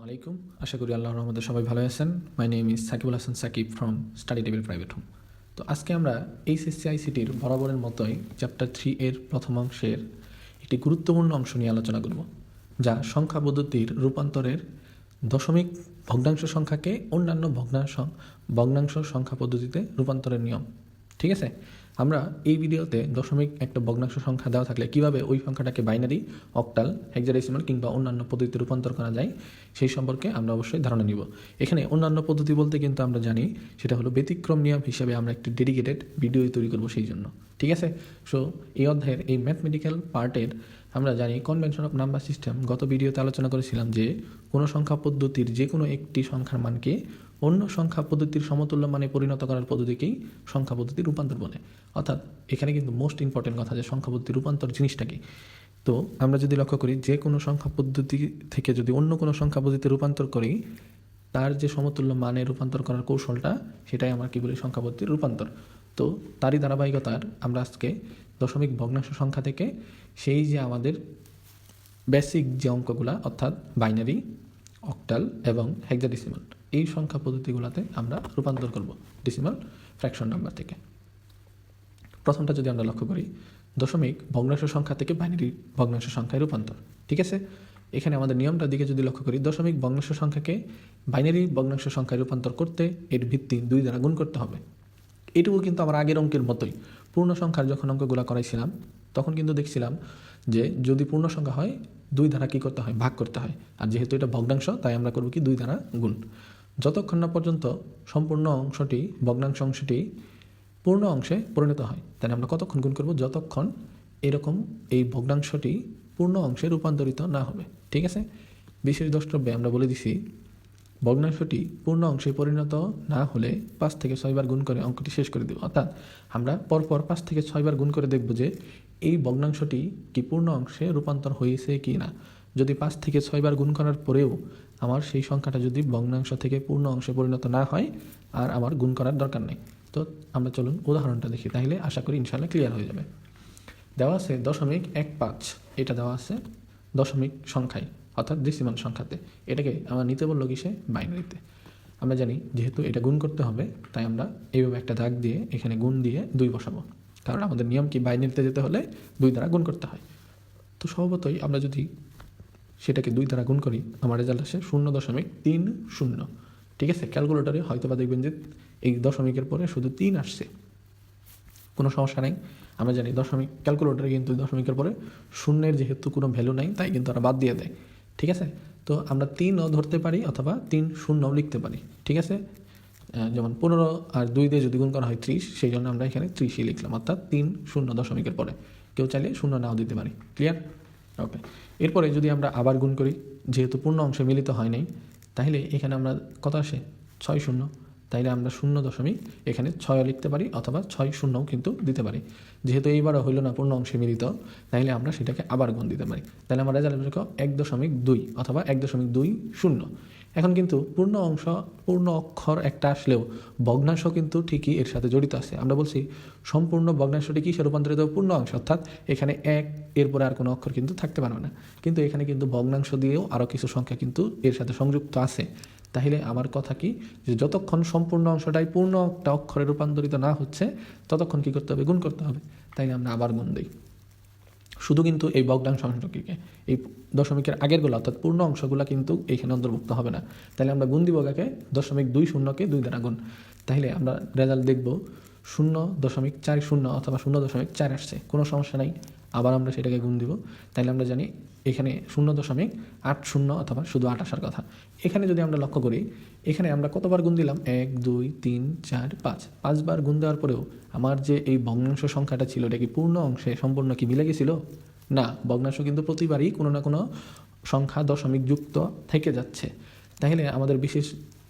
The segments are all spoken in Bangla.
আলাইকুম। আশা করি আল্লাহর রহমতে সবাই ভালো আছেন। My name is Sakibul Hasan Sakib from Study Table Private Home. তো আজকে আমরা এইচএসসি আইসিটির বরাবরের মতোই চ্যাপ্টার 3 এর প্রথম অংশের একটি গুরুত্বপূর্ণ অংশ নিয়ে আলোচনা করব, যা সংখ্যা পদ্ধতির রূপান্তরের দশমিক ভগ্নাংশ সংখ্যাকে অন্যান্য ভগ্নাংশ সংখ্যা পদ্ধতিতে রূপান্তরের নিয়ম। ঠিক আছে, আমরা এই ভিডিওতে দশমিক একটা ভগ্নাংশ সংখ্যা দেওয়া থাকলে কিভাবে ওই সংখ্যাটাকে বাইনারি, অক্টাল, হেক্সাডেসিমাল কিংবা অন্যান্য পদ্ধতিতে রূপান্তর করা যায় সেই সম্পর্কে আমরা অবশ্যই ধারণা নিব। এখানে অন্যান্য পদ্ধতি বলতে কিন্তু আমরা জানি সেটা হলো ব্যতিক্রম নিয়ম হিসেবে আমরা একটি ডেডিকেটেড ভিডিও তৈরি করব সেই জন্য। ঠিক আছে, সো এই অধ্যায়ের এই ম্যাথমেটিক্যাল পার্টের আমরা জানি কনভেনশন অফ নাম্বার সিস্টেম। গত ভিডিওতে আলোচনা করেছিলাম যে কোনো সংখ্যা পদ্ধতির যে কোনো একটি সংখ্যার মানকে অন্য সংখ্যা পদ্ধতির সমতুল্য মানে পরিণত করার পদ্ধতিকেই সংখ্যা পদ্ধতির রূপান্তর বলে। অর্থাৎ এখানে কিন্তু মোস্ট ইম্পর্টেন্ট কথা যে সংখ্যা পদ্ধতির রূপান্তর জিনিসটা কি। তো আমরা যদি লক্ষ্য করি যে কোনো সংখ্যা পদ্ধতি থেকে যদি অন্য কোনো সংখ্যা পদ্ধতিতে রূপান্তর করি, তার যে সমতুল্য মানে রূপান্তর করার কৌশলটা সেটাই আমরা কি বলি সংখ্যা পদ্ধতির রূপান্তর। তো তারই ধারাবাহিকতার আমরা আজকে দশমিক ভগ্নাংশ সংখ্যা থেকে সেই যে আমাদের বেসিক যে অঙ্কগুলা অর্থাৎ বাইনারি, অক্টাল এবং হেক্সাডেসিমাল এই সংখ্যা পদ্ধতিগুলোতে আমরা রূপান্তর করব ডেসিমাল ফ্র্যাকশন নাম্বার থেকে। প্রথমটা যদি আমরা লক্ষ্য করি, দশমিক ভগ্নাংশ সংখ্যা থেকে বাইনারি ভগ্নাংশ সংখ্যায় রূপান্তর। ঠিক আছে, এখানে আমাদের নিয়মটার দিকে যদি লক্ষ্য করি, দশমিক ভগ্নাংশ সংখ্যাকে বাইনারি ভগ্নাংশ সংখ্যায় রূপান্তর করতে এর ভিত্তি 2 দ্বারা গুণ করতে হবে। এটুকু কিন্তু আমার আগের অঙ্কের মতোই। পূর্ণ সংখ্যার যখন অঙ্কগুলো করাইছিলাম তখন কিন্তু দেখছিলাম যে যদি পূর্ণ সংখ্যা হয় 2 দ্বারা কী করতে হয়, ভাগ করতে হয়। আর যেহেতু এটা ভগ্নাংশ তাই আমরা করব কি 2 দ্বারা গুণ। যতক্ষণ না পর্যন্ত সম্পূর্ণ অংশটি ভগ্নাংশ অংশটি পূর্ণ অংশে পরিণত হয়, তাহলে আমরা কতক্ষণ গুণ করব, যতক্ষণ এরকম এই ভগ্নাংশটি পূর্ণ অংশে রূপান্তরিত না হবে। ঠিক আছে, বিশেষ দ্রষ্টব্যে আমরা বলে দিছি ভগ্নাংশটি পূর্ণ অংশে পরিণত না হলে 5 থেকে 6 বার গুণ করে অঙ্কটি শেষ করে দেব। অর্থাৎ আমরা পরপর 5 থেকে 6 বার গুণ করে দেখব যে এই ভগ্নাংশটি কি পূর্ণ অংশে রূপান্তর হয়েছে কি না। যদি 5 থেকে 6 বার গুণ করার পরেও আমার সেই সংখ্যাটা যদি ভগ্নাংশ থেকে পূর্ণ অংশে পরিণত না হয়, আর আমার গুণ করার দরকার নেই। তো আমরা চলুন উদাহরণটা দেখি, তাহলে আশা করি ইনশাআল্লাহ ক্লিয়ার হয়ে যাবে। দেওয়া আছে 0.15, এটা দেওয়া আছে দশমিক সংখ্যায় অর্থাৎ ডেসিমাল সংখ্যাতে। এটাকে আমার নিতে বললো কিসে, বাইনারিতে। আমরা জানি যেহেতু এটা গুণ করতে হবে তাই আমরা এইভাবে একটা দাগ দিয়ে এখানে গুণ দিয়ে 2 বসাবো, কারণ আমাদের নিয়ম কি বাইনারিতে যেতে হলে 2 দ্বারা গুণ করতে হয়। তো স্বভাবতই আমরা যদি সেটাকে 2 দ্বারা গুণ করি আমার রেজাল্ট আসে 0.30। ঠিক আছে, ক্যালকুলেটরে হয়তো বা দেখবেন যে এই দশমিকের পরে শুধু 3 আসছে, কোনো সমস্যা নেই। আমরা জানি দশমিক ক্যালকুলেটরে কিন্তু দশমিকের পরে শূন্যের যেহেতু কোনো ভ্যালু নাই তাই কিন্তু ওরা বাদ দিয়ে দেয়। ঠিক আছে, তো আমরা 3ও ধরতে পারি অথবা 3 শূন্যও লিখতে পারি। ঠিক আছে, যেমন 15 আর 2 দিয়ে যদি গুণ করা হয় 30, সেই জন্য আমরা এখানে 30ই লিখলাম, অর্থাৎ 3 শূন্য দশমিকের পরে। কেউ চাইলে শূন্য নাও দিতে পারি। ক্লিয়ার? ওকে, এরপরে যদি আমরা আবার গুণ করি, যেহেতু পূর্ণ অংশে মিলিত হয় নাই, তাহলে এখানে আমরা কত আসে 6 শূন্য, তাইলে আমরা 0 এখানে 6ও লিখতে পারি অথবা 6 শূন্যও কিন্তু দিতে পারি। যেহেতু এইবারও হইল না পূর্ণ অংশে মিলিত, তাইলে আমরা সেটাকে আবার গুণ দিতে পারি। তাহলে আমরা রেজাল্ট 1.2 অথবা 1.20। এখন কিন্তু পূর্ণ অক্ষর একটা আসলেও ভগ্নাংশ কিন্তু ঠিকই এর সাথে জড়িত আছে। আমরা বলছি সম্পূর্ণ ভগ্নাংশটি কিসে রূপান্তরিত, পূর্ণ অংশ, অর্থাৎ এখানে 1 এরপরে আর কোনো অক্ষর কিন্তু থাকতে পারবে না। কিন্তু এখানে কিন্তু ভগ্নাংশ দিয়েও আরও কিছু সংখ্যা কিন্তু এর সাথে সংযুক্ত আছে। তাহলে আমার কথা কি, যে যতক্ষণ সম্পূর্ণ অংশটাই পূর্ণ একটা অক্ষরে রূপান্তরিত না হচ্ছে ততক্ষণ কী করতে হবে, গুণ করতে হবে। তাইলে আমরা আবার গুণ দিই। শুধু কিন্তু এই ভগ্নাংশ অংশটিকে, এই দশমিকের আগেরগুলো অর্থাৎ পূর্ণ অংশগুলো কিন্তু এইখানে অন্তর্ভুক্ত হবে না। তাহলে আমরা গুণ দিব কাকে, 0.20কে 2 দ্বারা গুণ। তাহলে আমরা রেজাল্ট দেখব 0.40 অথবা 0.4 আসছে, কোনো সমস্যা নাই। আবার আমরা সেটাকে গুণ দিব। তাহলে আমরা জানি এখানে 0.80 অথবা শুধু 8 আসার কথা। এখানে যদি আমরা লক্ষ্য করি, এখানে আমরা কতবার গুণ দিলাম, 1 2 3 4 5, 5 বার গুণ দেওয়ার পরেও আমার যে এই ভগ্নাংশ সংখ্যাটা ছিল এটা কি পূর্ণ অংশে সম্পূর্ণ কি মিলে গেছিল না। ভগ্নাংশ কিন্তু প্রতিবারই কোনো না কোনো সংখ্যা দশমিক যুক্ত থেকে যাচ্ছে। তাহলে আমাদের বিশেষ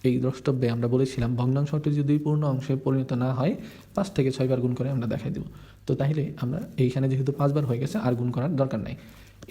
এই দ্রষ্টব্যে আমরা বলেছিলাম ভগ্নাংশটি যদি পূর্ণ অংশে পরিণত না হয় 5 থেকে 6 বার গুণ করে আমরা দেখাই দেব। তো তাহলে আমরা এইখানে যেহেতু 5 বার হয়ে গেছে আর গুণ করার দরকার নাই।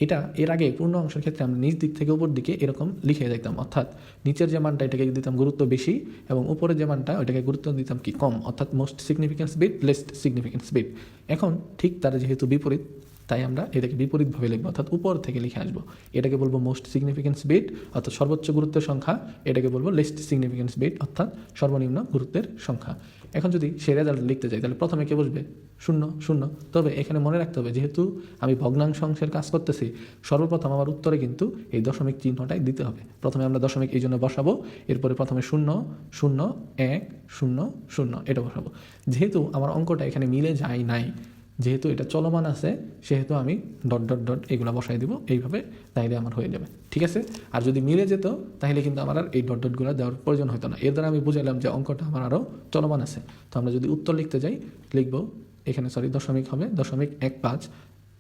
এটা এর আগে পূর্ণ অংশের ক্ষেত্রে আমরা নিচ দিক থেকে উপর দিকে এরকম লিখে যেতাম, অর্থাৎ নিচের যে মানটা এটাকে দিতাম গুরুত্ব বেশি এবং উপরের যে মানটা ওইটাকে গুরুত্ব দিতাম কি কম, অর্থাৎ most significance bit, least significance bit. এখন ঠিক তার যেহেতু বিপরীত, তাই আমরা এটাকে বিপরীতভাবে লিখবো, অর্থাৎ উপর থেকে লিখে আসবো। এটাকে বলবো মোস্ট সিগনিফিকেন্স বিট অর্থাৎ সর্বোচ্চ গুরুত্বের সংখ্যা, এটাকে বলবো লিস্ট সিগনিফিকেন্স বিট অর্থাৎ সর্বনিম্ন গুরুত্বের সংখ্যা। এখন যদি সে রেজাল্ট লিখতে যাই তাহলে প্রথমে কে বসবে? 0 0। তবে এখানে মনে রাখতে হবে, যেহেতু আমি ভগ্নাংশ অংশের কাজ করতেছি, সর্বপ্রথম আমার উত্তরে কিন্তু এই দশমিক চিহ্নটাই দিতে হবে। প্রথমে আমরা দশমিক এই জন্য বসাবো, এরপরে প্রথমে 0 0 1 0 0 এটা বসাবো। যেহেতু আমার অঙ্কটা এখানে মিলে যায় নাই, যেহেতু এটা চলমান আছে, সেহেতু আমি ডট ডট ডট এগুলো বসাই দিব এইভাবে, তাইলে আমার হয়ে যাবে। ঠিক আছে? আর যদি মিলে যেত তাহলে কিন্তু আমার আর এই ডট ডটগুলো দেওয়ার প্রয়োজন হতো না। এর দ্বারা আমি বুঝাইলাম যে অঙ্কটা আমার আরও চলমান আছে। তো আমরা যদি উত্তর লিখতে যাই, লিখবো এখানে দশমিক হবে 0.15,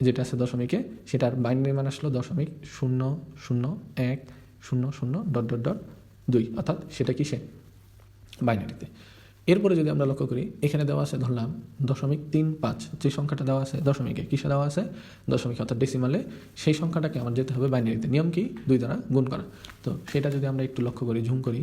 যেটা আছে দশমিকে, সেটার বাইনারি মান আসলো 0.00100 ডট ডট ডট 2, অর্থাৎ সেটা কিসে? বাইনারিতে। এরপরে যদি আমরা লক্ষ্য করি, এখানে দেওয়া আছে ধরলাম 0.35, যে সংখ্যাটা দেওয়া আছে দশমিকে, কিসে দেওয়া আছে? দশমিকে অর্থাৎ ডেসিমালে। সেই সংখ্যাটাকে আমার যেতে হবে বাইনারিতে। নিয়ম কি? 2 দ্বারা গুণ করা। তো সেটা যদি আমরা একটু লক্ষ্য করি, ঝুম করি,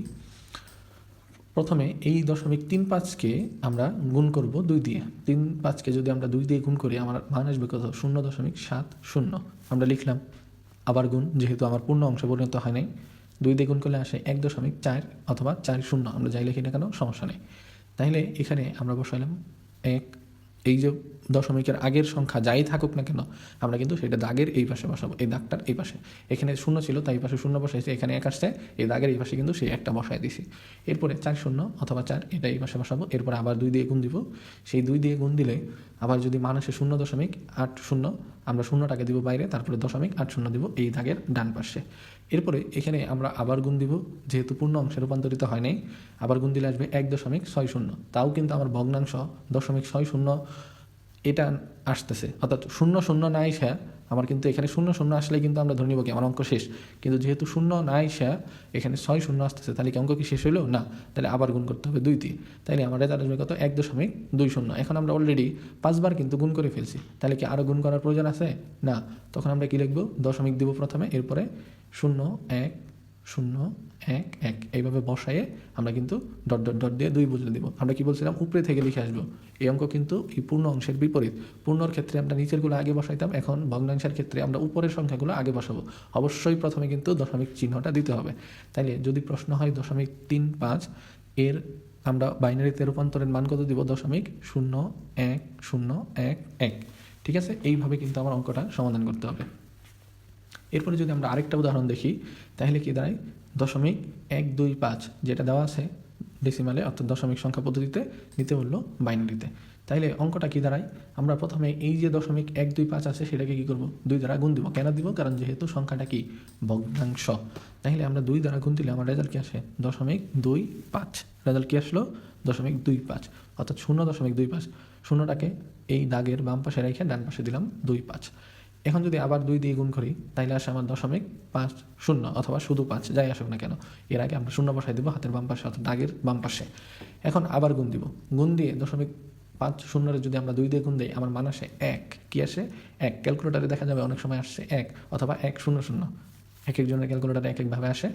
প্রথমে এই 0.35কে আমরা গুণ করব 2 দিয়ে। 35কে যদি আমরা 2 দিয়ে গুণ করি, আমার মান আসবে কত? 0.70। আমরা লিখলাম, আবার গুণ, যেহেতু আমার পূর্ণ অংশে পরিণত হয় নাই, 2 দিয়ে গুণ করলে আসে 1.4 অথবা 40, আমরা যাই লিখি না কেন সমস্যা নেই। তাইলে এখানে আমরা বসাইলাম 1, এই যে দশমিকের আগের সংখ্যা যাই থাকুক না কেন, আমরা কিন্তু সেটা দাগের এই পাশে বসাবো, এই দাগটার এই পাশে। এখানে 0 ছিল তাই এই পাশে 0 বসাইছি, এখানে 1 আসছে, এই দাগের এই পাশে কিন্তু সেই একটা বসাই দিছি। এরপরে 40 অথবা 4 এটা এই পাশে বসাবো, এরপরে আবার 2 দিয়ে গুণ দিব। সেই 2 দিয়ে গুণ দিলে আবার যদি মান আসে 0.80, আমরা 0টাকে দিব বাইরে, তারপরে 0.80 দিব এই দাগের ডান পাশে। এরপরে এখানে আমরা আবার গুণ দিব, যেহেতু পূর্ণ অংশে রূপান্তরিত হয় নাই, আবার গুণ দিলে আসবে 1.60। তাও কিন্তু আমার ভগ্নাংশ 0.60 এটা আসতেছে, অর্থাৎ 0 না এসে আমার কিন্তু এখানে 0 আসলে কিন্তু আমরা ধরে নিব কি আমার অঙ্ক শেষ। কিন্তু যেহেতু 0 না এসে এখানে 60 আসতেছে, তাহলে কি অঙ্ক কি শেষ হইলো না? তাহলে আবার গুণ করতে হবে 2 দিয়ে। তাইলে আমার রেজাল্ট আসবে কত? 1.20। এখন আমরা অলরেডি 5 বার কিন্তু গুণ করে ফেলছি, তাহলে কি আরও গুণ করার প্রয়োজন আছে? না। তখন আমরা কি লিখবো? দশমিক দিব প্রথমে, এরপরে 0 1 0 1 1 এইভাবে বসায়ে আমরা কিন্তু ডট ডট ডট দিয়ে 2 বুঝলে দিব। আমরা কি বলছিলাম? উপরে থেকে লিখে আসবো। এই অঙ্ক কিন্তু এই পূর্ণ অংশের বিপরীত। পূর্ণর ক্ষেত্রে আমরা নিচেরগুলো আগে বসাইতাম, এখন ভগ্নাংশের ক্ষেত্রে আমরা উপরের সংখ্যাগুলো আগে বসাবো। অবশ্যই প্রথমে কিন্তু দশমিক চিহ্নটা দিতে হবে। তাইলে যদি প্রশ্ন হয় 0.35 এর আমরা বাইনারিতে রূপান্তরের মান কত দিব? 0.1011। ঠিক আছে? এইভাবে কিন্তু আমার অঙ্কটা সমাধান করতে হবে। এরপরে যদি আমরা আরেকটা উদাহরণ দেখি, তাহলে কি দাঁড়ায়? 0.125 যেটা দেওয়া আছে ডেসিমালে, অর্থাৎ দশমিক সংখ্যা পদ্ধতিতে, নিতে হলো বাইনারিতে। তাইলে অঙ্কটা কি দাঁড়ায়? আমরা প্রথমে এই যে 0.125 আছে সেটাকে কি করব? 2 দ্বারা গুণ দিব। কেন দিব? কারণ যেহেতু সংখ্যাটা কি ভগ্নাংশ, তাহলে আমরা 2 দ্বারা গুণ দিলে আমার রেজাল্ট কি আসে? 0.25। রেজাল্ট কি আসলো? 0.25, অর্থাৎ 0.25। শূন্যটাকে এই দাগের বাম পাশে রেখে ডান পাশে দিলাম 2.5। এখন যদি আবার 2 দিয়ে গুণ করি, তাইলে আসে আমার 0.50 অথবা শুধু 5, যাই আসুক না কেন। এর আগে আমরা 0 বসাই দেবো হাতের বাম পাশে, অর্থাৎ দাগের বাম পাশে। এখন আবার গুণ দিব। গুণ দিয়ে 0.50 যদি আমরা 2 দিয়ে গুণ দিই, আমার মান আসে 1। কি আসে? 1। ক্যালকুলেটারে দেখা যাবে অনেক সময় আসছে 1 অথবা 100। এক একজনের ক্যালকুলেটারে এক একভাবে আসে।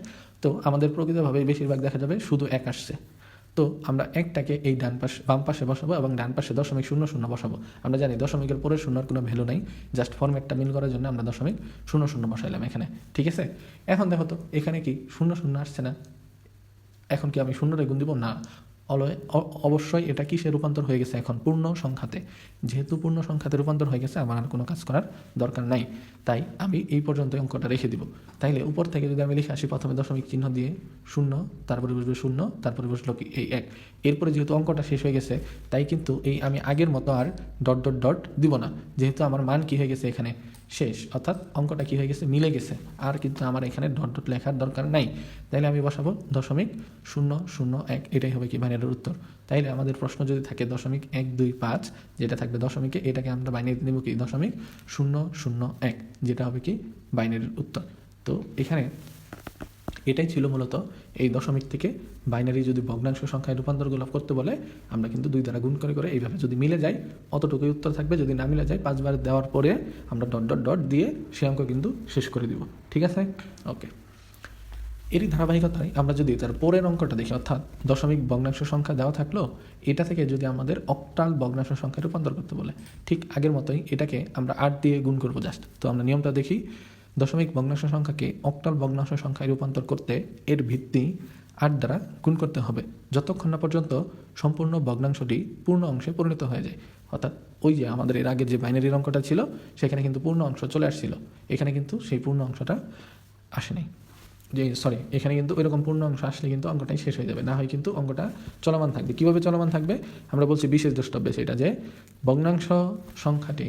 তো আমাদের প্রকৃতভাবে বেশিরভাগ দেখা যাবে শুধু 1 আসছে। তো আমরা একটাকে এই বাম পাশে বসাবো এবং ডান পাশে 0.00 বসাবো। আমরা জানি দশমিকের পরে শূন্যর কোনো ভ্যালু নাই, জাস্ট ফরম্যাটটা মিল করার জন্য আমরা 0.00 বসাইলাম এখানে। ঠিক আছে? এখন দেখো তো এখানে কি 0 আসছে না? এখন কি আমি 0 গুণ দিব? না, অবশ্যই এটা কিসে রূপান্তর হয়ে গেছে? এখন পূর্ণ সংখ্যাতে। যেহেতু পূর্ণ সংখ্যাতে রূপান্তর হয়ে গেছে, আমার আর কোনো কাজ করার দরকার নাই। তাই আমি এই পর্যন্ত অঙ্কটা রেখে দিব। তাইলে উপর থেকে যদি আমি লিখে আসি, প্রথমে দশমিক চিহ্ন দিয়ে 0, তারপরে বসবে 0, তারপরে বসলো কি এই 1। এরপরে যেহেতু অঙ্কটা শেষ হয়ে গেছে, তাই কিন্তু এই আমি আগের মতো আর ডট ডট ডট দিব না, যেহেতু আমার মান কি হয়ে গেছে এখানে শেষ, অর্থাৎ অঙ্কটা কি হয়ে গেছে? মিলে গেছে। আর কিন্তু আমার এখানে ডট ডট লেখার দরকার নাই। তাইলে আমি বসাবো 0.001। এটাই হবে কি বাইনারির উত্তর। তাইলে আমাদের প্রশ্ন যদি থাকে 0.125, যেটা থাকবে দশমিকে, এটাকে আমরা বাইনারিতে নেব কি? 0.001, যেটা হবে কি বাইনারির উত্তর। তো এখানে এটাই ছিল মূলত এই দশমিক থেকে বাইনারি যদি ভগ্নাংশ সংখ্যায় রূপান্তরগুলো করতে বলে, আমরা কিন্তু 2 দ্বারা গুণ করে করে এইভাবে যদি মিলে যায় অতটুকুই উত্তর থাকবে। যদি না মিলে যায় 5 বার দেওয়ার পরে আমরা ডট ডট ডট দিয়ে সে অঙ্ক কিন্তু শেষ করে দিব। ঠিক আছে? ওকে। এরই ধারাবাহিকতায় আমরা যদি তার পরের অঙ্কটা দেখি, অর্থাৎ দশমিক ভগ্নাংশ সংখ্যা দেওয়া থাকলো, এটা থেকে যদি আমাদের অক্টাল ভগ্নাংশ সংখ্যায় রূপান্তর করতে বলে, ঠিক আগের মতোই এটাকে আমরা 8 দিয়ে গুণ করবো জাস্ট। তো আমরা নিয়মটা দেখি, দশমিক ভগ্নাংশ সংখ্যাকে অক্টাল ভগ্নাংশ সংখ্যায় রূপান্তর করতে এর ভিত্তি 8 দ্বারা গুণ করতে হবে, যতক্ষণ না পর্যন্ত সম্পূর্ণ ভগ্নাংশটি পূর্ণ অংশে পরিণত হয়ে যায়। অর্থাৎ ওই যে আমাদের এর আগে যে বাইনারির অঙ্কটা ছিল, সেখানে কিন্তু পূর্ণ অংশ চলে আসছিল, এখানে কিন্তু সেই পূর্ণ অংশটা আসেনি। এখানে কিন্তু এরকম পূর্ণ অংশ আসলে কিন্তু অঙ্কটাই শেষ হয়ে যাবে, না হয় কিন্তু অঙ্কটা চলমান থাকবে। কীভাবে চলমান থাকবে আমরা বলছি বিশেষ দ্রষ্টব্যে, সেটা যে ভগ্নাংশ সংখ্যাটি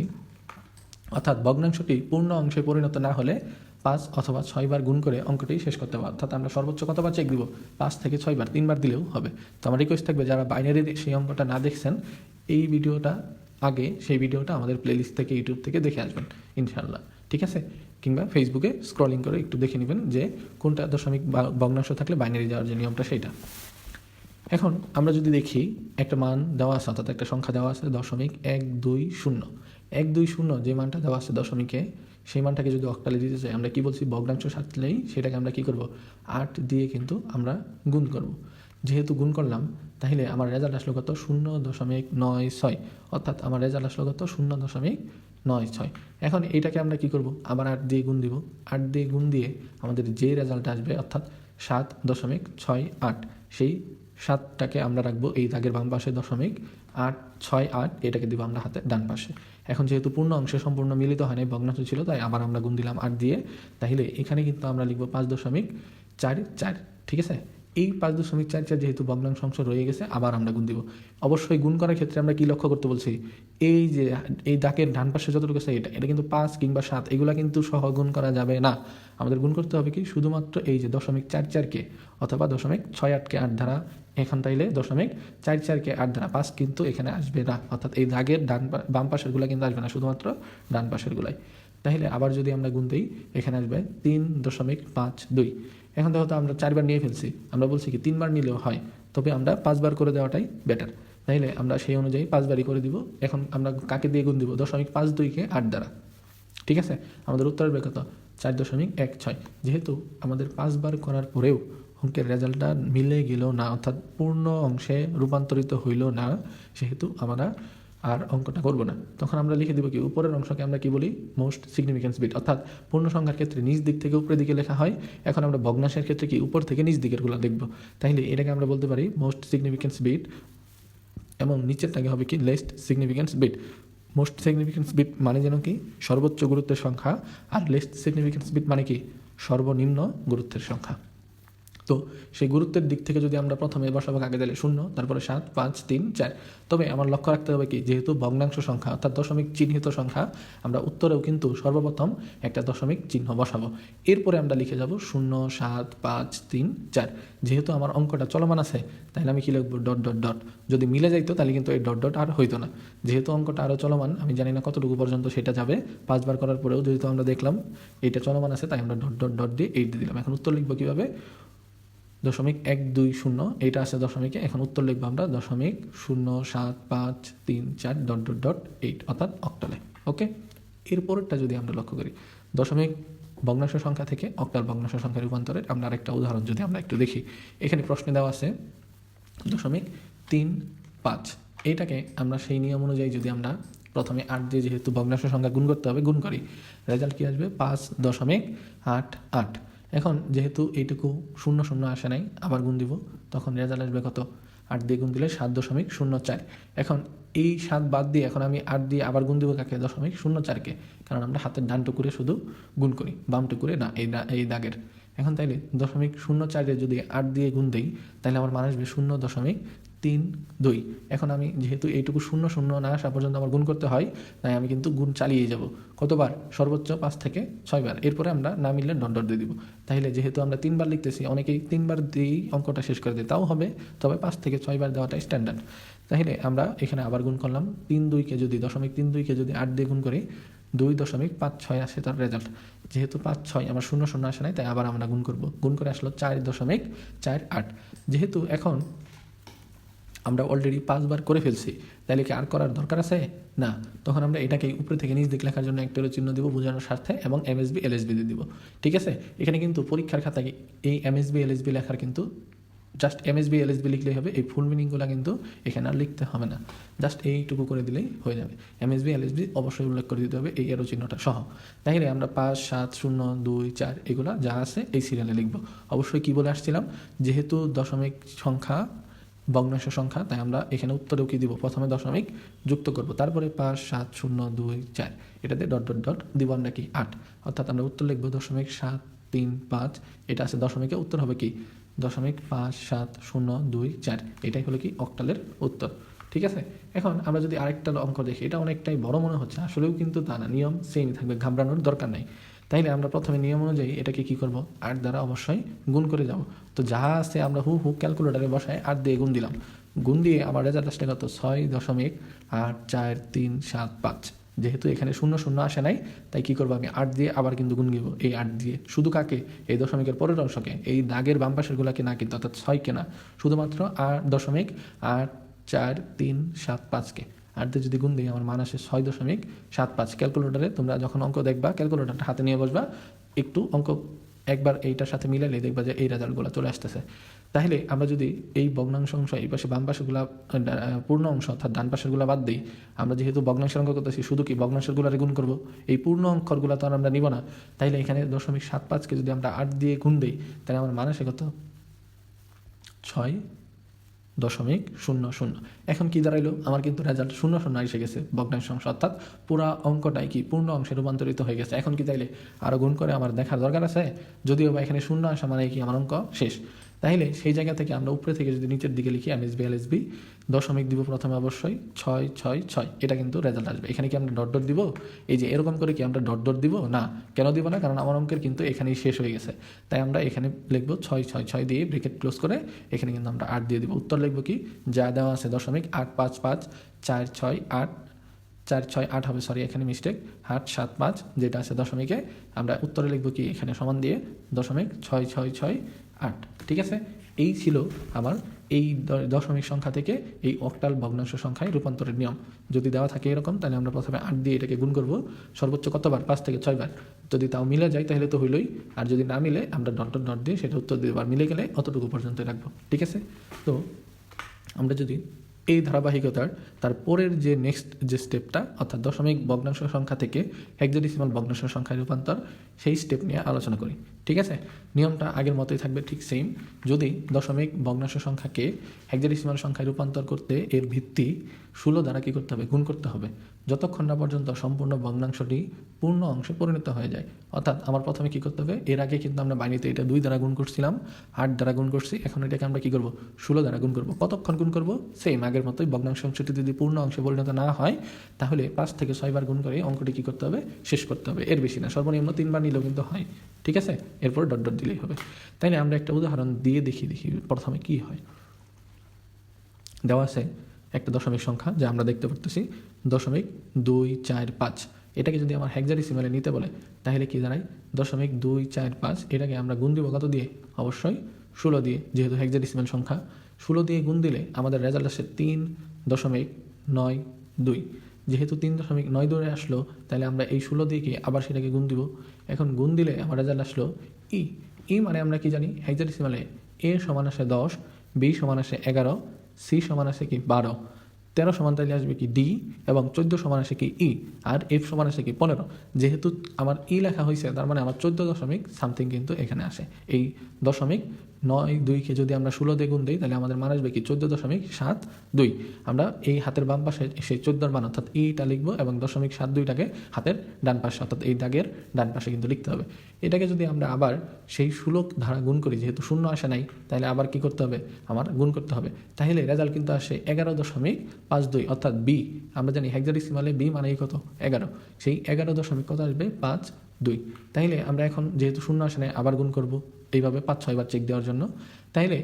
অর্থাৎ ভগ্নাংশটি পূর্ণ অংশে পরিণত না হলে 5 অথবা 6 বার গুণ করে অঙ্কটি শেষ করতে হবে। অর্থাৎ আমরা সর্বোচ্চ কতবার চেক দিব? 5 থেকে 6 বার, 3 বার দিলেও হবে। তো আমার রিকোয়েস্ট থাকবে, যারা বাইনারির সেই অঙ্কটা না দেখছেন, এই ভিডিওটা আগে সেই ভিডিওটা আমাদের প্লেলিস্ট থেকে ইউটিউব থেকে দেখে আসবেন ইনশাআল্লাহ, ঠিক আছে? কিংবা ফেসবুকে স্ক্রলিং করে একটু দেখে নেবেন যে কোনটা দশমিক ভগ্নাংশ থাকলে বাইনারি যাওয়ার যে নিয়মটা সেইটা। এখন আমরা যদি দেখি একটা মান দেওয়া আছে, অর্থাৎ একটা সংখ্যা দেওয়া আছে 0.120 যে মানটা দেওয়া আছে দশমিকে, সেই মানটাকে যদি অক্টালে দিতে চাই, আমরা কি বলছি? ভগ্নাংশ সাজলেই সেটাকে আমরা কি করব? 8 দিয়ে কিন্তু আমরা গুণ করব। যেহেতু গুণ করলাম, তাহলে আমার রেজাল্ট আসলো কত? 0.96। অর্থাৎ আমার রেজাল্ট আসলো কত? 0.96। এখন এইটাকে আমরা কি করব? আবার 8 দিয়ে গুণ দিব। 8 দিয়ে গুণ দিয়ে আমাদের যে রেজাল্ট আসবে, অর্থাৎ 7.68, সেই 7টাকে আমরা রাখবো এই দাগের বাম পাশে, 0.868 এটাকে দিব আমরা হাতে ডান পাশে। এখন যেহেতু পূর্ণ অংশে সম্পূর্ণ মিলিত হয় নাই, ভগ্নাংশ ছিল, তাই আবার আমরা গুণ দিলাম 8 দিয়ে। তাহলে এখানে কিন্তু আমরা লিখবো 5.44, ঠিক আছে? এই 5.44 যেহেতু ভগ্নাংশ অংশ রয়ে গেছে, আবার আমরা গুণ দিব। অবশ্যই গুণ করার ক্ষেত্রে আমরা কি লক্ষ্য করতে বলছি? এই যে এই দাগের ডান পাশে যতটুকু আছে, এটা কিন্তু 5 কিংবা 7 এগুলা কিন্তু সহ গুণ করা যাবে না। আমাদের গুণ করতে হবে কি? শুধুমাত্র এই যে 0.44কে অথবা 0.68কে 8 দ্বারা, এখান তাইলে 0.44কে 8 দ্বারা, 5 কিন্তু এখানে আসবে না। অর্থাৎ এই দাগের বাম পাশের গুলা কিন্তু আসবে না, শুধুমাত্র ডান পাশের গুলাই। তাহলে আবার যদি আমরা গুণ দিই, এখানে আসবে 3.52। এখন দেখো তো আমরা 4 বার নিয়ে ফেলছি, আমরা বলছি কি 3 বার নিলেও হয়, তবে আমরা 5 বার করে দেওয়াটাই বেটার। তাইলে আমরা সেই অনুযায়ী 5 বারই করে দিব। এখন আমরা কাকে দিয়ে গুণ দিব? 0.52কে 8 দ্বারা, ঠিক আছে? আমাদের উত্তর আসবে কত? 4.16। যেহেতু আমাদের 5 বার করার পরেও অঙ্কের রেজাল্টটা মিলে গেল না, অর্থাৎ পূর্ণ অংশে রূপান্তরিত হইল না, সেহেতু আমরা আর অঙ্কটা করব না। তখন আমরা লিখে দিব কি? উপরের অংশকে আমরা কি বলি? Most significance bit. অর্থাৎ পূর্ণ সংখ্যার ক্ষেত্রে নিচ দিক থেকে উপরের দিকে লেখা হয়, এখন আমরা ভগ্নাংশের ক্ষেত্রে কি উপর থেকে নিচ দিকেরগুলো দেখব। তাইলে এটাকে আমরা বলতে পারি মোস্ট সিগনিফিকেন্স বিট, এবং নিচেরটাকে হবে কি? Least significance bit. Most significance bit মানে যেন কি? সর্বোচ্চ গুরুত্বের সংখ্যা, আর লেস্ট সিগনিফিকেন্স বিট মানে কি? সর্বনিম্ন গুরুত্বের সংখ্যা। তো সেই গুরুত্বের দিক থেকে যদি আমরা প্রথমে বসাবো আগে দিলে 0, তারপরে 7, 5, 3, 4। তবে আমার লক্ষ্য রাখতে হবে কি? যেহেতু ভগ্নাংশ সংখ্যা অর্থাৎ দশমিক চিহ্নিত সংখ্যা, আমরা উত্তরেও কিন্তু সর্বপ্রথম একটা দশমিক চিহ্ন বসাবো। এরপরে আমরা লিখে যাব 0, 7, 5, 3, 4। যেহেতু আমার অঙ্কটা চলমান আছে, তাহলে আমি কি লিখবো? Dot dot dot. যদি মিলে যাইতো তাহলে কিন্তু এই ডট ডট আর হইতো না। যেহেতু অঙ্কটা আরও চলমান, আমি জানি না কতটুকু পর্যন্ত সেটা যাবে, 5 বার করার পরেও যেহেতু আমরা দেখলাম এটা চলমান আছে, তাই আমরা ডট ডট ডট দিয়ে 8 দিয়ে দিলাম। এখন উত্তর লিখবো কীভাবে? 0.120 এটা আছে দশমিকে, এখন উত্তর লিখবো আমরা 0.0753 ডট ডট ডট 8, অর্থাৎ অক্টালে। ওকে, এরপরটা যদি আমরা লক্ষ্য করি, দশমিক ভগ্নাংশ সংখ্যা থেকে অক্টাল ভগ্নাংশ সংখ্যা রূপান্তরের আমরা আরেকটা উদাহরণ যদি আমরা একটু দেখি। এখানে প্রশ্নে দেওয়া আছে 0.35। এইটাকে আমরা সেই নিয়ম অনুযায়ী যদি আমরা প্রথমে 8 দিয়ে, যেহেতু ভগ্নাংশ সংখ্যা গুণ করতে হবে, গুণ করি, রেজাল্ট কী আসবে? 5.88। এখন যেহেতু এইটুকু 0 আসে নাই, আবার গুণ দিব, তখন রেজাল্ট আসবে কত? 8 দিয়ে গুণ দিলে 7.04। এখন এই 7 বাদ দিয়ে এখন আমি 8 দিয়ে আবার গুণ দিব কাকে? 0.04কে, কারণ আমরা হাতের ডান টুকুরে শুধু গুণ করি, বাম টুকুরে না, এই দাগের। এখন তাইলে 0.04 যদি 8 দিয়ে গুণ দিই, তাহলে আমার মান আসবে 0.32। এখন আমি যেহেতু এইটুকু 0 না আসা পর্যন্ত আমার গুণ করতে হয়, তাই আমি কিন্তু গুণ চালিয়ে যাব। কতবার? সর্বোচ্চ 5 থেকে 6 বার। এরপরে আমরা না মিললে ডট ডট দিয়ে দিব। তাহলে যেহেতু আমরা 3 বার লিখতেছি, অনেকেই 3 বার দিয়েই অঙ্কটা শেষ করে দেয়, তাও হবে, তবে 5 থেকে 6 বার দেওয়াটাই স্ট্যান্ডার্ড। তাহলে আমরা এখানে আবার গুণ করলাম, 3.2কে যদি 8 দিয়ে গুণ করি, 2.56 আসে তার রেজাল্ট। যেহেতু 5, 6 আমার 0 আসে নাই, তাই আবার আমরা গুণ করব। গুণ করে আসলো 4.48। যেহেতু এখন আমরা অলরেডি 5 বার করে ফেলছি, তাহলে কি আর করার দরকার আছে? না। তখন আমরা এটাকে উপরে থেকে নিচ দিক লেখার জন্য একটা চিহ্ন দিব বোঝানোর স্বার্থে, এবং এমএসবি এলএসবি দিয়ে দিব। ঠিক আছে, এখানে কিন্তু পরীক্ষার খাতায় এই এমএসবি এলএসবি লেখার কিন্তু জাস্ট এমএসবি এলএসবি লিখলেই হবে, এই ফুল মিনিংগুলো কিন্তু এখানে আর লিখতে হবে না, জাস্ট এইটুকু করে দিলেই হয়ে যাবে। এমএসবি এলএসবি অবশ্যই উল্লেখ করে দিতে হবে এই এরো চিহ্নটা সহ। তাহলে আমরা 5, 7, 0, 2, 4 এগুলো যা আছে এই সিরিয়ালে লিখব। অবশ্যই কি বলে আসছিলাম, যেহেতু দশমিক সংখ্যা ভগ্নাংশ সংখ্যা, তাই আমরা এখানে উত্তরেও কি দিব, প্রথমে দশমিক যুক্ত করব, তারপরে 5, 7, 0, 2, 4 এটাতে ডট ডট ডট দিব আমরা কি 8, অর্থাৎ আমরা উত্তর লিখব 0.735। এটা আছে দশমিকে, উত্তর হবে কি 0.5702 4। এটাই হলো কি অক্টালের উত্তর। ঠিক আছে, এখন আমরা যদি আরেকটা অঙ্ক দেখি, এটা অনেকটাই বড় মনে হচ্ছে, আসলেও কিন্তু তা না, নিয়ম সেমই থাকবে, ঘাবড়ানোর দরকার নেই। তাইলে আমরা প্রথমে নিয়ম অনুযায়ী এটাকে কি করব, 8 দ্বারা অবশ্যই গুণ করে যাব। তো যা আছে আমরা হু ক্যালকুলেটারে বসায় 8 দিয়ে গুণ দিলাম, গুণ দিয়ে আমার রেজাল্ট আসলে কত, 6.84375। যেহেতু এখানে 0 আসে নাই, তাই কি করবো আমি 8 দিয়ে আবার কিন্তু গুণ দিব, এই 8 দিয়ে শুধু কাকে, এই দশমিকের পরের অংশকে, এই দাগের বাম পাশের গুলাকে না, কিন্তু অর্থাৎ 6কে না, শুধুমাত্র 8.8375কে 8 দিয়ে যদি গুণ দিই আমার মান আসে 6.75। ক্যালকুলেটারে তোমরা যখন অঙ্ক দেখবা, ক্যালকুলেটারটা হাতে নিয়ে বসবা, একটু অঙ্ক একবার এইটার সাথে মিলাইলে দেখবা যে এই রেজাল্টগুলো চলে আসতেছে। তাহলে আমরা যদি এই ভগ্নাংশ অংশ এই পাশে বাম পাশেগুলো পূর্ণ অংশ অর্থাৎ ডান পাশেরগুলো বাদ দিই, আমরা যেহেতু ভগ্নাংশের অঙ্ক করতেছি শুধু কি ভগ্নাংশেরগুলোরে গুণ করবো, এই পূর্ণ অঙ্করগুলো তো আর আমরা নিব না। তাইলে এখানে 0.75কে যদি আমরা 8 দিয়ে গুণ দিই, তাহলে আমার মান আসে কত, 6.00। এখন কি দাঁড়াইলো, আমার কিন্তু রেজাল্ট 0 এসে গেছে ভগ্নাংশ অংশ, অর্থাৎ পুরা অঙ্কটাই কি পূর্ণ অংশে রূপান্তরিত হয়ে গেছে। এখন কি তাইলে আরও গুণ করে আমার দেখার দরকার আছে? যদিও বা এখানে 0 আসা মানে কি আমার অঙ্ক শেষ। তাহলে সেই জায়গা থেকে আমরা উপরে থেকে যদি নিচের দিকে লিখি এমএসবি এলএসবি, দশমিক দিব প্রথমে অবশ্যই 666, এটা কিন্তু রেজাল্ট আসবে। এখানে কি আমরা ডট ডট দিব, এই যে এরকম করে কি আমরা ডট ডট দিব না, কেন দিব না, কারণ আমার অঙ্কের কিন্তু এখানেই শেষ হয়ে গেছে। তাই আমরা এখানে লিখবো 666 দিয়ে ব্রেকেট ক্লোজ করে, এখানে কিন্তু আমরা 8 দিয়ে দিব। উত্তর লিখবো কি, যা দেওয়া আছে 0.855468468, 468 হবে, সরি এখানে মিস্টেক, 875 যেটা আছে দশমিকে, আমরা উত্তরে লিখবো কি এখানে সমান দিয়ে 0.6668। ঠিক আছে, এই ছিল আমার এই দশমিক সংখ্যা থেকে এই অক্টাল ভগ্নাংশ সংখ্যায় রূপান্তরের নিয়ম। যদি দেওয়া থাকে এরকম, তাহলে আমরা প্রথমে 8 দিয়ে এটাকে গুণ করব সর্বোচ্চ কতবার, 5 থেকে 6 বার। যদি তাও মিলে যায় তাহলে তো হইলই, আর যদি না মিলে আমরা ডট ডট ডট দিয়ে সেটা উত্তর দিয়ে দেবো, আর মিলে গেলে অতটুকু পর্যন্ত রাখবো। ঠিক আছে, তো আমরা যদি এই ধারাবাহিকতার তারপরের যে নেক্সট যে স্টেপটা, অর্থাৎ দশমিক ভগ্নাংশ সংখ্যা থেকে হেক্সাডেসিমাল ভগ্নাংশ সংখ্যায় রূপান্তর, সেই স্টেপ নিয়ে আলোচনা করি। ঠিক আছে, নিয়মটা আগের মতোই থাকবে, ঠিক সেম। যদি দশমিক ভগ্নাংশ সংখ্যাকে হেক্সাডেসিমাল সংখ্যায় রূপান্তর করতে এর ভিত্তি 16 দ্বারা কী করতে হবে, গুণ করতে হবে, যতক্ষণ না পর্যন্ত সম্পূর্ণ ভগ্নাংশটি পূর্ণ অংশে পরিণত হয়ে যায়। অর্থাৎ আমার প্রথমে কী করতে হবে, এর আগে কিন্তু আমরা বাইনারিতে এটা 2 দ্বারা গুণ করছিলাম, 8 দ্বারা গুণ করছি, এখন এটাকে আমরা কী করবো, 16 দ্বারা গুণ করবো। কতক্ষণ গুণ করবো, সেম আগের মতোই, ভগ্নাংশ অংশটি যদি পূর্ণ অংশে পরিণত না হয়, তাহলে 5 থেকে 6 বার গুণ করে অঙ্কটি কী করতে হবে, শেষ করতে হবে। এর বেশি না, সর্বনিম্ন 3 বার নিলেও কিন্তু হয়। ঠিক আছে, এরপর ডট ডট দিলেই হবে। তাই না, আমরা একটা উদাহরণ দিয়ে দেখি প্রথমে কি হয়। দেওয়া আছে একটা দশমিক সংখ্যা যা আমরা দেখতে পারতেছি 0.245। এটাকে যদি আমার হেক্সাডেসিমালে নিতে বলে, তাহলে কি দাঁড়ায় 0.245। এটাকে আমরা গুণ দিব কত দিয়ে, অবশ্যই 16 দিয়ে, যেহেতু হেক্সাডেসিমাল সংখ্যা। 16 দিয়ে গুণ দিলে আমাদের রেজাল্ট আসে 3.92। যেহেতু 3.92 আসলো, তাহলে আমরা এই 16 দিয়ে কি আবার সেটাকে গুণ দিব। এখন গুণ দিলে আমার রেজাল্ট আসলো ই মানে আমরা কি জানি, হেক্সাডেসিমালে এ সমান আসে 10, বি সমান আসে 11, সি সমান আসে কি 12, 13 সমান তাইলে আসবে কি ডি, এবং 14 সমান আসে কি ই, আর এফ সমান আসে কি 15। যেহেতু আমার ই লেখা হয়েছে, তার মানে আমার 14 দশমিক সামথিং কিন্তু এখানে আসে। এই 0.92কে যদি আমরা 16 দিয়ে গুণ দিই, তাহলে আমাদের মান আসবে কি 14.72। আমরা এই হাতের বাম পাশে সেই 14 মান অর্থাৎ ইটা লিখবো, এবং 0.72টাকে হাতের ডান পাশে অর্থাৎ এই দাগের ডান পাশে কিন্তু লিখতে হবে। এটাকে যদি আমরা আবার সেই 16 ধারা গুণ করি, যেহেতু 0 আসে নাই, তাহলে আবার কি করতে হবে, আমার গুণ করতে হবে। তাহলে রেজাল্ট কিন্তু আসে 11.52, অর্থাৎ বি। আমরা জানি হেক্সাডেসিমালে বি মানে কত, 11। সেই 11 কত আসবে, 52। তাইলে আমরা এখন যেহেতু 0 আসে নাই, আবার গুণ করব এইভাবে 5-6 বার চেক দেওয়ার জন্য। তাইলে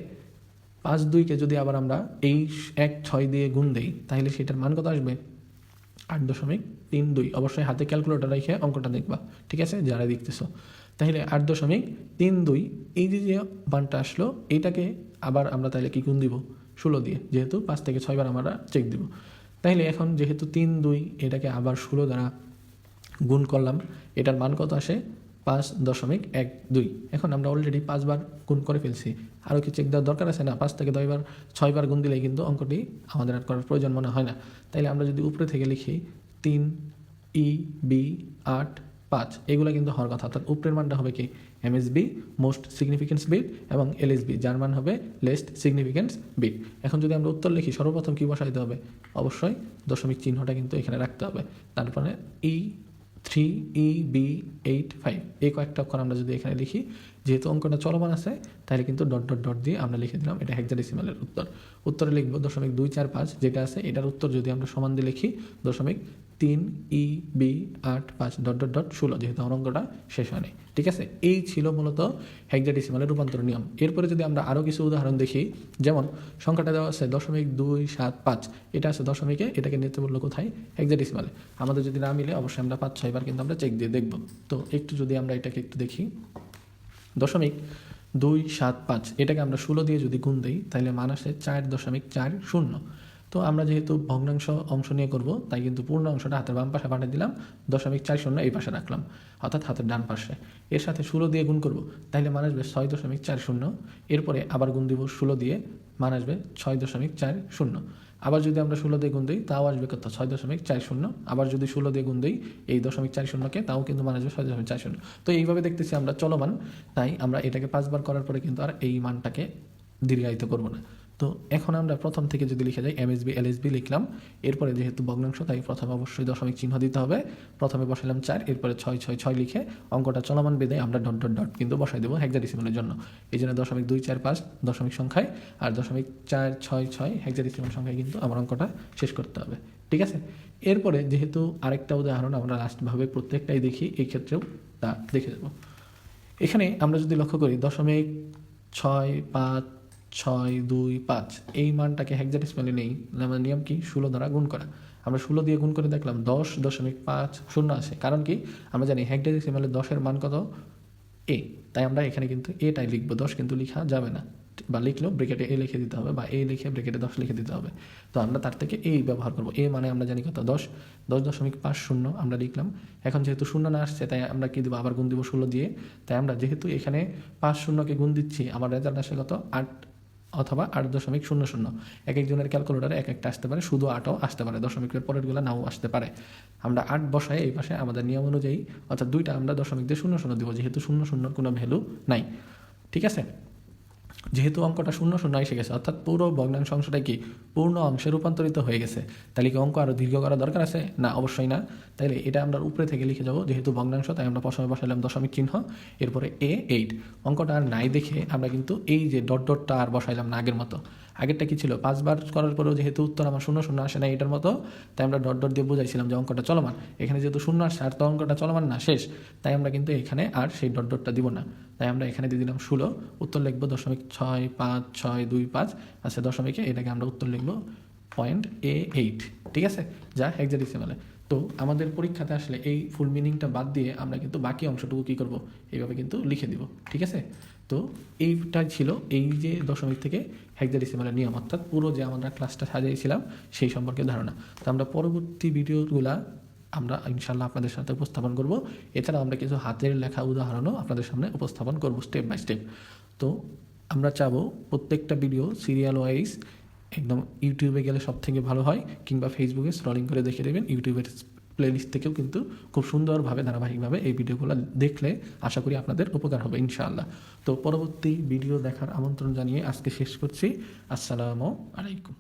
52কে যদি আবার আমরা এই 1-6 দিয়ে গুণ দেই, তাহলে সেটার মান কত আসবে, 8.32। অবশ্যই হাতে ক্যালকুলেটর রেখে অঙ্কটা দেখবা, ঠিক আছে, যারা দেখতেছো। তাহলে 8.32, এই যে মানটা আসলো, এইটাকে আবার আমরা তাহলে কি গুণ দিব, 16 দিয়ে, যেহেতু 5 থেকে 6 বার আমরা চেক দিব। তাইলে এখন যেহেতু 3 2 এটাকে আবার 16 দ্বারা গুণ করলাম, এটার মান কত আসে 5.12। এখন আমরা অলরেডি 5 বার গুণ করে ফেলছি, আরও কি চেক দেওয়ার দরকার আছে? না, 5 থেকে 6 বার গুণ দিলেই কিন্তু অঙ্কটি আমাদের আর করার প্রয়োজন মনে হয় না। তাইলে আমরা যদি উপরে থেকে লিখি 3 ই বি 8 5, এগুলো কিন্তু হওয়ার কথা, অর্থাৎ উপরের মানটা হবে কি এমএসবি মোস্ট সিগনিফিকেন্স বিট এবং এলএসবি যার মান হবে লেস্ট সিগনিফিকেন্স বিট। এখন যদি আমরা উত্তর লিখি সর্বপ্রথম কী বসাইতে হবে? অবশ্যই দশমিক চিহ্নটা কিন্তু এখানে রাখতে হবে। তারপরে E3 EB85 এই কয়েকটা অক্ষর আমরা যদি এখানে লিখি, যেহেতু অঙ্কটা চলমান আছে তাহলে কিন্তু ডট ডট ডট দিয়ে আমরা লিখে দিলাম এটা হেক্সাডেসিমালের উত্তর। উত্তরে লিখবো 0.245 যেটা আছে, এটার উত্তর যদি আমরা সমান দিয়ে লিখি 0.3 EB85 ডট ডট ডট 16, যেহেতু আমার অঙ্কটা শেষ হয়নি। ঠিক আছে, এই ছিল মূলত হেক্সাডেসিমালের রূপান্তর নিয়ম। এরপরে যদি আমরা আরও কিছু উদাহরণ দেখি, যেমন সংখ্যাটা দেওয়া আছে 0.275, এটা আছে দশমিকে, এটাকে নিতে বললো কোথায়? হেক্সাডেসিমালে। আমাদের যদি না মিলে অবশ্যই আমরা 5-6 বার কিন্তু আমরা চেক দিয়ে দেখব। তো একটু যদি আমরা এটাকে একটু দেখি, 0.275 এটাকে আমরা 16 দিয়ে যদি গুণ দিই তাহলে মান আসে 4.40। তো আমরা যেহেতু ভগ্নাংশ অংশ নিয়ে করব, তাই কিন্তু পূর্ণ অংশটা হাতের বাম পাশে পাঠিয়ে দিলাম, 0.40 এই পাশে রাখলাম, অর্থাৎ হাতের ডান পাশে। এর সাথে 16 দিয়ে গুণ করব, তাহলে মান আসবে 6.40। এরপরে আবার গুণ দিব 16 দিয়ে, মান আসবে 6.40। আবার যদি আমরা 16 দিয়ে গুণ দিই তাও আসবে কত? 6.40। আবার যদি 16 দিয়ে গুণ দিই এই 0.40কে, তাও কিন্তু মান আসবে 6.40। তো এইভাবে দেখতেছি আমরা চলমান, তাই আমরা এটাকে 5 বার করার পরে কিন্তু আর এই মানটাকে দীর্ঘায়িত করব না। তো এখন আমরা প্রথম থেকে যদি লিখে যাই এমএসবি এলএসবি লিখলাম, এরপরে যেহেতু ভগ্নাংশ তাই প্রথমে অবশ্যই দশমিক চিহ্ন দিতে হবে। প্রথমে বসালাম 4, এরপরে 6 লিখে অঙ্কটা চলমান বেঁধে আমরা ডট ডট ডট কিন্তু বসাই দেবো হেক্সাডেসিমালের জন্য। এই জন্য 0.245 দশমিক সংখ্যায় আর 0.466 হেক্সাডেসিমাল সংখ্যায় কিন্তু আমার অঙ্কটা শেষ করতে হবে। ঠিক আছে, এরপরে যেহেতু আরেকটা উদাহরণ আমরা লাস্টভাবে প্রত্যেকটাই দেখি, এই ক্ষেত্রেও তা দেখে দেবো। এখানে আমরা যদি লক্ষ্য করি 0.6565 এই মানটাকে হেক্সাডেসিমালে নেই, আমাদের নিয়ম কি? 16 দ্বারা গুণ করা। আমরা 16 দিয়ে গুণ করে দেখলাম 10.50 আসে। কারণ কি? আমরা জানি হেক্সাডেসিমালে 10-এর মান কত? এ, তাই আমরা এখানে কিন্তু এটাই লিখবো, 10 কিন্তু লেখা যাবে না, বা লিখলেও ব্রেকেটে এ লিখে দিতে হবে, বা এ লিখে ব্রেকেটে 10 লিখে দিতে হবে। তো আমরা তার থেকে এই ব্যবহার করবো। এ মানে আমরা জানি কত? 10.50 আমরা লিখলাম। এখন যেহেতু শূন্য না আসছে তাই আমরা কি দেবো? আবার গুণ দিব 16 দিয়ে। তাই আমরা যেহেতু এখানে 50কে গুণ দিচ্ছি, আমার রেজাল্ট আসে কত? 8 অথবা 8.00। এক একজনের ক্যালকুলেটারে এক একটা আসতে পারে, শুধু 8ও আসতে পারে, দশমিকের পরেরগুলো নাও আসতে পারে। আমরা 8 বসায় এই পাশে আমাদের নিয়ম অনুযায়ী, অর্থাৎ 2টা আমরা দশমিক দিয়ে 00 দিব, যেহেতু 00 কোনো ভ্যালু নাই। ঠিক আছে, যেহেতু অঙ্কটা 00 এসে গেছে, অর্থাৎ পুরো ভগ্নাংশ অংশটা কি পূর্ণ অংশে রূপান্তরিত হয়ে গেছে, তাহলে কি অঙ্ক আরও দীর্ঘ করা দরকার আছে? না, অবশ্যই না। তাইলে এটা আমরা উপরে থেকে লিখে যাবো, যেহেতু ভগ্নাংশ তাই আমরা প্রথমে বসালাম দশমিক চিহ্ন, এরপরে A8। অঙ্কটা আর নাই দেখে আমরা কিন্তু এই যে ডট ডটটা আর বসাইলাম না আগের মতো। আগেরটা কি ছিল? 5 বার করার পরেও যেহেতু উত্তর আমার 00 আসে না এটার মতো, তাই আমরা ডট ডট দিয়ে বোঝাইছিলাম যে অঙ্কটা চলমান। এখানে যেহেতু 0 আসছে আর তো অঙ্কটা চলমান না, শেষ, তাই আমরা কিন্তু এখানে আর সেই ডট ডটটা দিব না। তাই আমরা এখানে দিয়ে দিলাম 16, উত্তর লিখবো 0.65625, আচ্ছা দশমিকে এটাকে আমরা উত্তর লিখবো 0.A8। ঠিক আছে, যা হেক্সাডেসিমালে। তো আমাদের পরীক্ষাতে আসলে এই ফুল মিনিংটা বাদ দিয়ে আমরা কিন্তু বাকি অংশটুকু কী করব? এইভাবে কিন্তু লিখে দিব। ঠিক আছে, তো এইটাই ছিল এই যে দশমিক থেকে হেক্সাডেসিমালের নিয়ম, অর্থাৎ পুরো যে আমরা ক্লাসটা সাজিয়েছিলাম সেই সম্পর্কে ধারণা। তো আমরা পরবর্তী ভিডিওগুলা আমরা ইনশাল্লাহ আপনাদের সাথে উপস্থাপন করব। এছাড়া আমরা কিছু হাতের লেখা উদাহরণও আপনাদের সামনে উপস্থাপন করব স্টেপ বাই স্টেপ। তো আমরা চাবো প্রত্যেকটা ভিডিও সিরিয়াল ওয়াইজ একদম ইউটিউবে গেলে সব থেকে ভালো হয়, কিংবা ফেসবুকে স্ক্রলিং করে দেখে দেবেন, ইউটিউবের প্লেলিস্ট থেকেও কিন্তু খুব সুন্দরভাবে ধারাবাহিকভাবে এই ভিডিওগুলো দেখলে আশা করি আপনাদের উপকার হবে ইনশাআল্লাহ। তো পরবর্তী ভিডিও দেখার আমন্ত্রণ জানিয়ে আজকে শেষ করছি। আসসালামু আলাইকুম।